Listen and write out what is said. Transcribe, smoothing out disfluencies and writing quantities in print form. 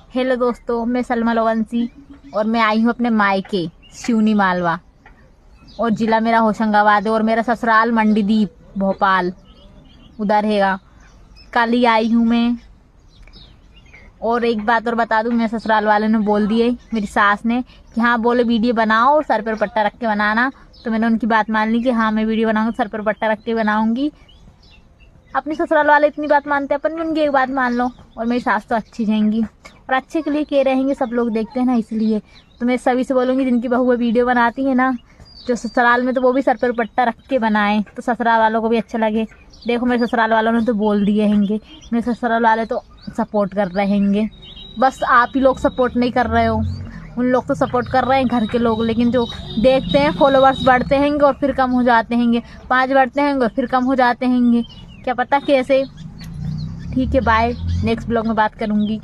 Hello दोस्तों, मैं सलमा लोवंसी और मैं आई हूँ अपने मायके सिवनी मालवा। और ज़िला मेरा होशंगाबाद है और मेरा ससुराल मंडीदीप भोपाल उधर हैगा। कल ही आई हूँ मैं। और एक बात और बता दूँ, मेरे ससुराल वाले ने बोल दिए, मेरी सास ने, कि हाँ बोले वीडियो बनाओ और सर पर पट्टा रख के बनाना। तो मैंने उनकी बात मान ली कि हाँ मैं वीडियो बनाऊँगी, सर पर पट्टा रख के बनाऊँगी। अपने ससुराल वाले इतनी बात मानते हैं, अपन भी उनकी एक बात मान लो। और मेरी सास तो अच्छी रहेंगी और अच्छे के लिए कह रहेंगे, सब लोग देखते हैं ना, इसलिए तो मैं सभी से बोलूँगी जिनकी बहुएं वीडियो बनाती है ना जो ससुराल में, तो वो भी सर पर पट्टा रख के बनाएं, तो ससुराल वालों को भी अच्छा लगे। देखो मेरे ससुराल वालों ने तो बोल दिए हैंगे, मेरे ससुराल वाले तो सपोर्ट कर रहे हैंगे। बस आप ही लोग सपोर्ट नहीं कर रहे हो। उन लोग तो सपोर्ट कर रहे हैं घर के लोग, लेकिन जो देखते हैं फॉलोवर्स बढ़ते हैंगे और फिर कम हो जाते हैंगे, 5 बढ़ते हैंगे और फिर कम हो जाते हैंगे, क्या पता कैसे। ठीक है, बाय, नेक्स्ट ब्लॉग में बात करूँगी।